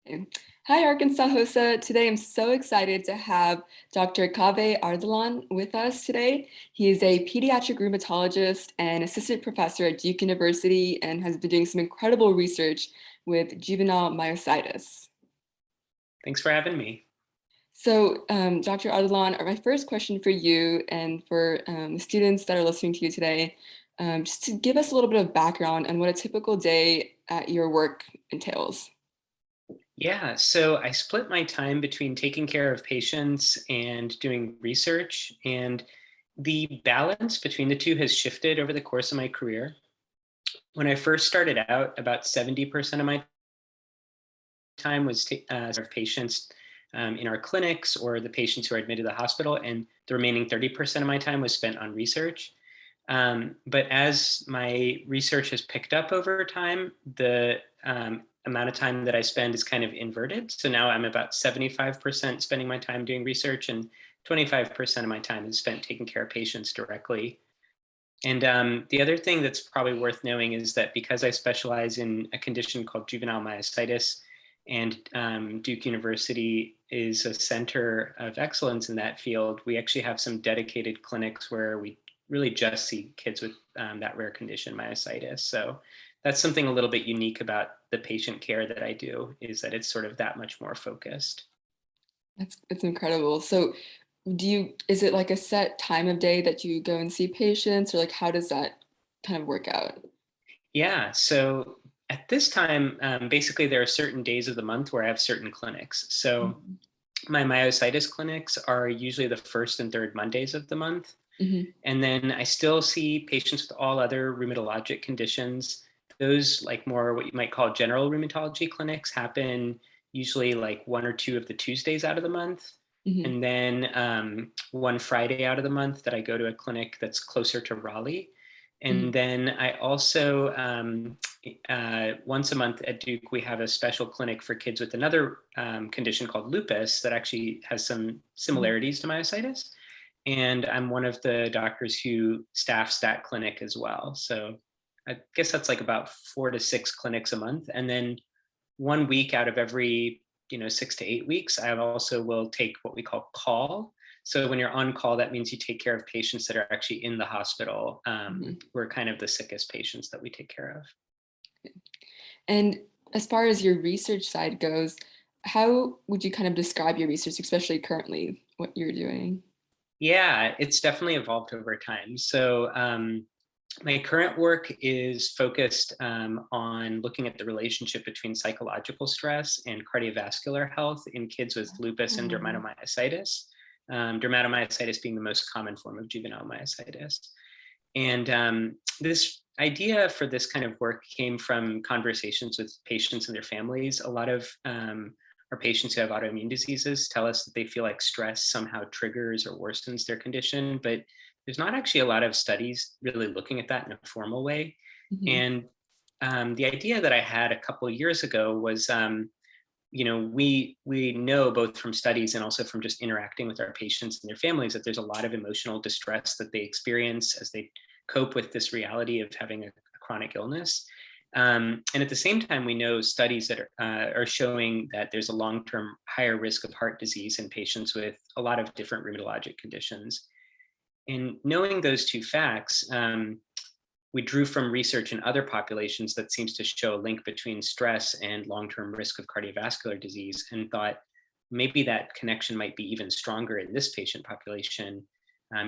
Okay. Hi, Arkansas Hosa. Today I'm so excited to have Dr. Kaveh Ardalan with us today. He is a pediatric rheumatologist and assistant professor at Duke University and has been doing some incredible research with juvenile myositis. Thanks for having me. So, Dr. Ardalan, my first question for you and for the students that are listening to you today, just to give us a little bit of background on what a typical day at your work entails. Yeah, so I split my time between taking care of patients and doing research, and the balance between the two has shifted over the course of my career. When I first started out, about 70% of my time was of patients in our clinics or the patients who are admitted to the hospital, and the remaining 30% of my time was spent on research. But as my research has picked up over time, the amount of time that I spend is kind of inverted. So now I'm about 75% spending my time doing research, and 25% of my time is spent taking care of patients directly. And the other thing that's probably worth knowing is that because I specialize in a condition called juvenile myositis, and Duke University is a center of excellence in that field, we actually have some dedicated clinics where we really just see kids with that rare condition, myositis. So that's something a little bit unique about the patient care that I do, is that it's sort of that much more focused. It's incredible. So is it like a set time of day that you go and see patients, or like how does that kind of work out? Yeah, so at this time, basically there are certain days of the month where I have certain clinics. So Mhm. my myositis clinics are usually the first and third Mondays of the month. Mhm. And then I still see patients with all other rheumatologic conditions. Those, like more what you might call general rheumatology clinics, happen usually like one or two of the Tuesdays out of the month. Mhm. And then one Friday out of the month that I go to a clinic that's closer to Raleigh. And Mhm. then I also, once a month at Duke, we have a special clinic for kids with another condition called lupus that actually has some Mhm. similarities to myositis, and I'm one of the doctors who staffs that clinic as well. So I guess that's like about 4 to 6 clinics a month. And then one week out of every 6 to 8 weeks, I also will take what we call call. So when you're on call, that means you take care of patients that are actually in the hospital. Mhm. Who are kind of the sickest patients that we take care of. And as far as your research side goes, how would you kind of describe your research, especially currently, what you're doing? Yeah, it's definitely evolved over time. So my current work is focused on looking at the relationship between psychological stress and cardiovascular health in kids with lupus and Oh. dermatomyositis. Dermatomyositis being the most common form of juvenile myositis. And this idea for this kind of work came from conversations with patients and their families. A lot of our patients who have autoimmune diseases tell us that they feel like stress somehow triggers or worsens their condition, but there's not actually a lot of studies really looking at that in a formal way. Mhm. And the idea that I had a couple of years ago was, we know both from studies and also from just interacting with our patients and their families that there's a lot of emotional distress that they experience as they cope with this reality of having a chronic illness. And at the same time, we know studies that are showing that there's a long-term higher risk of heart disease in patients with a lot of different rheumatologic conditions. And knowing those two facts, we drew from research in other populations that seems to show a link between stress and long-term risk of cardiovascular disease, and thought maybe that connection might be even stronger in this patient population,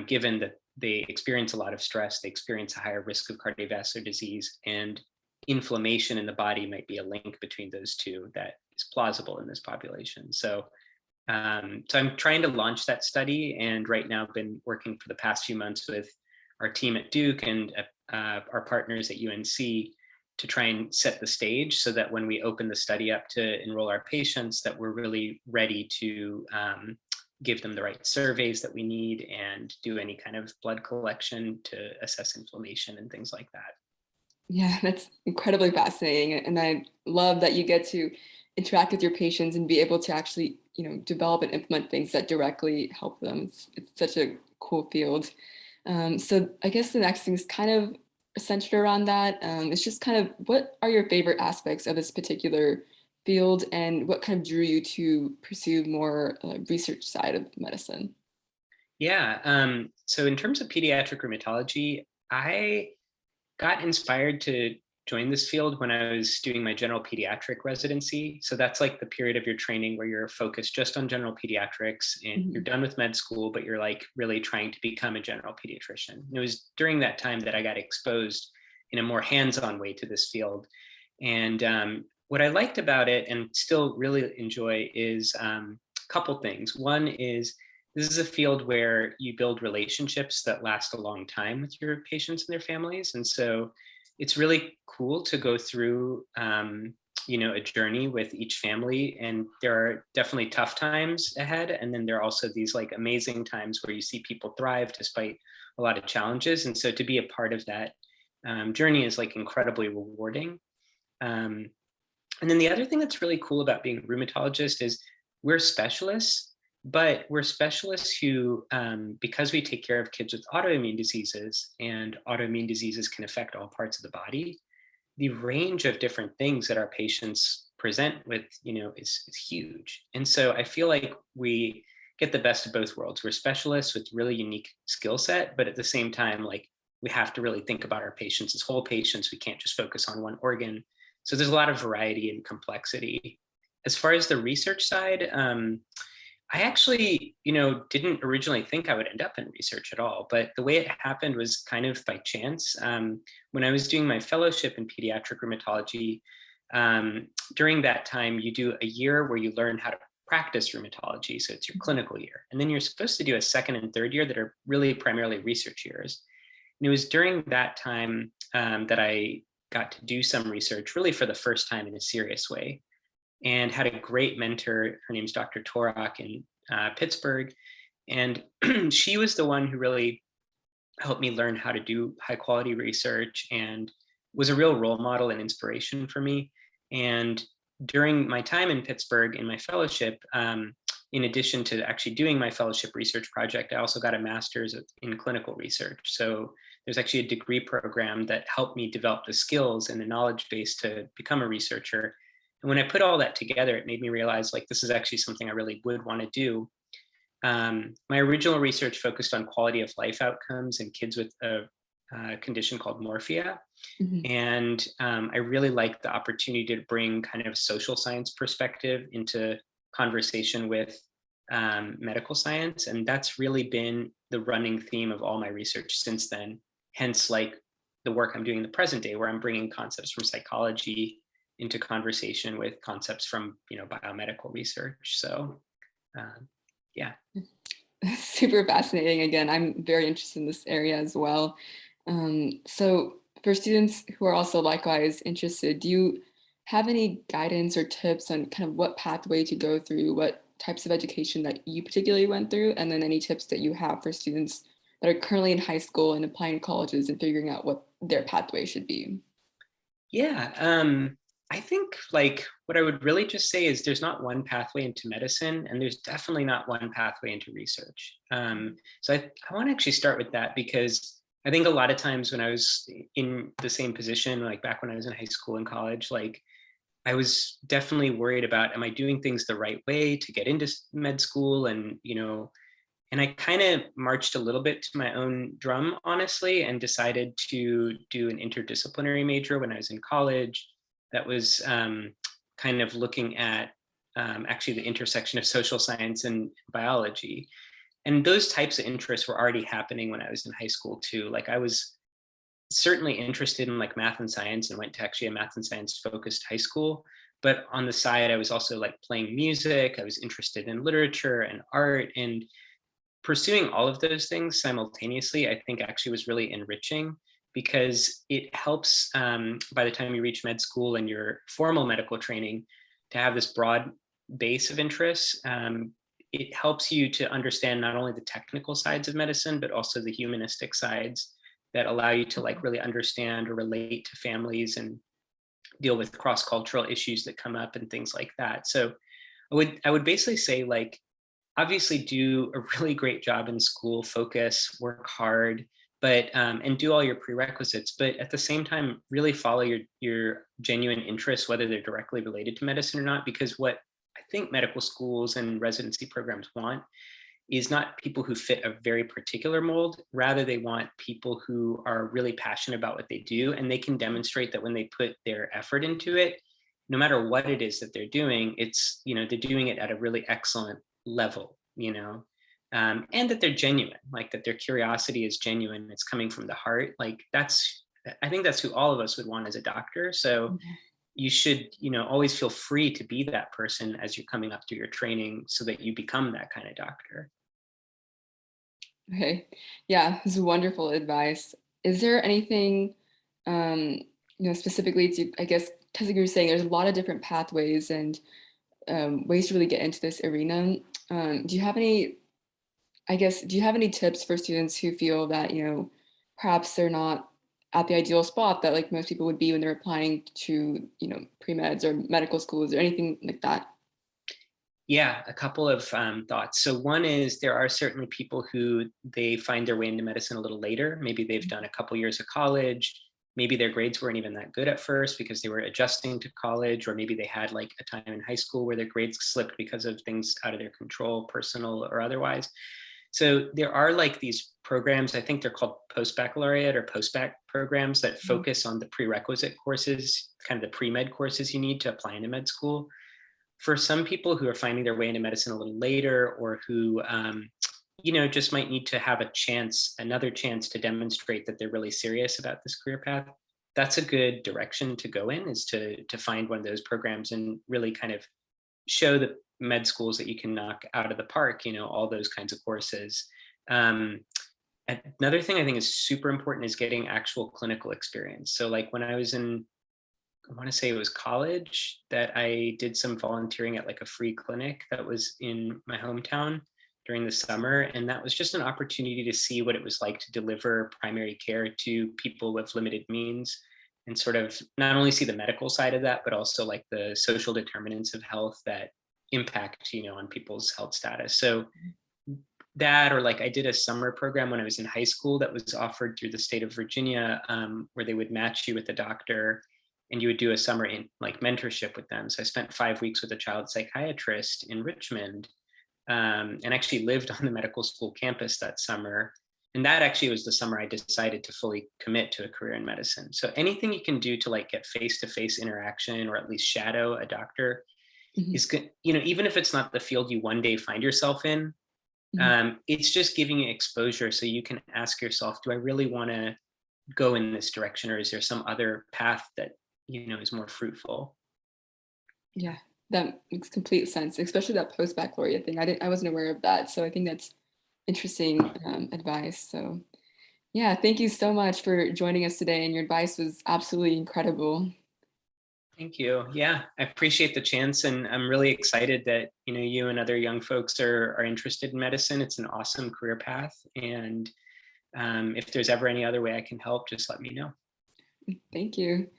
given that they experience a lot of stress, they experience a higher risk of cardiovascular disease, and inflammation in the body might be a link between those two that is plausible in this population. So I'm trying to launch that study, and right now I've been working for the past few months with our team at Duke and our partners at UNC to try and set the stage so that when we open the study up to enroll our patients, that we're really ready to give them the right surveys that we need and do any kind of blood collection to assess inflammation and things like that. Yeah, that's incredibly fascinating. And I love that you get to interact with your patients and be able to actually, develop and implement things that directly help them. It's such a cool field. So I guess the next thing is kind of centered around that. It's just kind of what are your favorite aspects of this particular field, and what kind of drew you to pursue more research side of medicine? Yeah. So in terms of pediatric rheumatology, I got inspired to join this field when I was doing my general pediatric residency. So that's like the period of your training where you're focused just on general pediatrics and you're Mhm. done with med school, but you're like really trying to become a general pediatrician. And it was during that time that I got exposed in a more hands-on way to this field. And what I liked about it and still really enjoy is a couple things. One is this is a field where you build relationships that last a long time with your patients and their families. And so it's really cool to go through, a journey with each family. And there are definitely tough times ahead. And then there are also these like amazing times where you see people thrive despite a lot of challenges. And so to be a part of that journey is like incredibly rewarding. Um, and then the other thing that's really cool about being a rheumatologist is we're specialists, but we're specialists who, because we take care of kids with autoimmune diseases, and autoimmune diseases can affect all parts of the body, the range of different things that our patients present with, is huge. And so I feel like we get the best of both worlds. We're specialists with really unique skill set, but at the same time, like we have to really think about our patients as whole patients. We can't just focus on one organ. So there's a lot of variety and complexity. As far as the research side, I actually, didn't originally think I would end up in research at all, but the way it happened was kind of by chance. When I was doing my fellowship in pediatric rheumatology, during that time, you do a year where you learn how to practice rheumatology. So it's your clinical year. And then you're supposed to do a second and third year that are really primarily research years. And it was during that time that I got to do some research really for the first time in a serious way and had a great mentor. Her name's Dr. Torok in Pittsburgh. And she was the one who really helped me learn how to do high quality research and was a real role model and inspiration for me. And during my time in Pittsburgh in my fellowship, in addition to actually doing my fellowship research project, I also got a master's in clinical research. So there's actually a degree program that helped me develop the skills and the knowledge base to become a researcher. And when I put all that together, it made me realize like this is actually something I really would want to do. My original research focused on quality of life outcomes in kids with a condition called morphia. Mhm. And I really liked the opportunity to bring kind of social science perspective into conversation with medical science. And that's really been the running theme of all my research since then. Hence, like the work I'm doing in the present day, where I'm bringing concepts from psychology into conversation with concepts from, biomedical research. So, yeah. Super fascinating. Again, I'm very interested in this area as well. So, for students who are also likewise interested, do you have any guidance or tips on kind of what pathway to go through, what types of education that you particularly went through, and then any tips that you have for students that are currently in high school and applying to colleges and figuring out what their pathway should be? Yeah, I think like what I would really just say is there's not one pathway into medicine, and there's definitely not one pathway into research. So I want to actually start with that because I think a lot of times when I was in the same position, like back when I was in high school and college, like I was definitely worried about, am I doing things the right way to get into med school? And I kind of marched a little bit to my own drum, honestly, and decided to do an interdisciplinary major when I was in college. That was kind of looking at actually the intersection of social science and biology. And those types of interests were already happening when I was in high school too. Like I was certainly interested in like math and science and went to actually a math and science focused high school. But on the side, I was also like playing music. I was interested in literature and art. And pursuing all of those things simultaneously, I think actually was really enriching because it helps by the time you reach med school and your formal medical training to have this broad base of interests. It helps you to understand not only the technical sides of medicine, but also the humanistic sides that allow you to like really understand or relate to families and deal with cross-cultural issues that come up and things like that. So I would basically say like obviously do a really great job in school, focus, work hard, but and do all your prerequisites, but at the same time really follow your genuine interests, whether they're directly related to medicine or not, because what I think medical schools and residency programs want is not people who fit a very particular mold. Rather, they want people who are really passionate about what they do, and they can demonstrate that when they put their effort into it, no matter what it is that they're doing, it's, they're doing it at a really excellent level, and that they're genuine, like that their curiosity is genuine. It's coming from the heart. Like I think that's who all of us would want as a doctor. So Yeah. you should, always feel free to be that person as you're coming up through your training so that you become that kind of doctor. Okay. Yeah, this is wonderful advice. Is there anything, um, specifically to, I guess, because you were saying there's a lot of different pathways and ways to really get into this arena. Do you have any, I guess, do you have any tips for students who feel that, perhaps they're not at the ideal spot that like most people would be when they're applying to, pre-meds or medical schools or anything like that? Yeah, a couple of thoughts. So one is there are certainly people who they find their way into medicine a little later. Maybe they've done a couple years of college. Maybe their grades weren't even that good at first because they were adjusting to college, or maybe they had like a time in high school where their grades slipped because of things out of their control, personal or otherwise. So there are like these programs, I think they're called post-baccalaureate or post-bac programs that Mhm. focus on the prerequisite courses, kind of the pre-med courses you need to apply into med school. For some people who are finding their way into medicine a little later, or who just might need to have another chance to demonstrate that they're really serious about this career path, that's a good direction to go in, is to find one of those programs and really kind of show the med schools that you can knock out of the park, all those kinds of courses. um, Another thing I think is super important is getting actual clinical experience. So like when I was in, I want to say it was college, that I did some volunteering at like a free clinic that was in my hometown during the summer. And that was just an opportunity to see what it was like to deliver primary care to people with limited means, and sort of not only see the medical side of that, but also like the social determinants of health that impact, on people's health status. So that, or like I did a summer program when I was in high school that was offered through the state of Virginia, where they would match you with a doctor and you would do a summer in like mentorship with them. So I spent 5 weeks with a child psychiatrist in Richmond, and actually lived on the medical school campus that summer. And that actually was the summer I decided to fully commit to a career in medicine. So anything you can do to like get face-to-face interaction or at least shadow a doctor Mhm. is good. Even if it's not the field you one day find yourself in, Mhm. it's just giving you exposure so you can ask yourself, do I really want to go in this direction, or is there some other path that is more fruitful? Yeah, that makes complete sense, especially that post-baccalaureate thing. I wasn't aware of that, so I think that's interesting advice. So yeah, thank you so much for joining us today, and your advice was absolutely incredible. Thank you. Yeah, I appreciate the chance, and I'm really excited that you and other young folks are interested in medicine. It's an awesome career path, and if there's ever any other way I can help, just let me know. Thank you.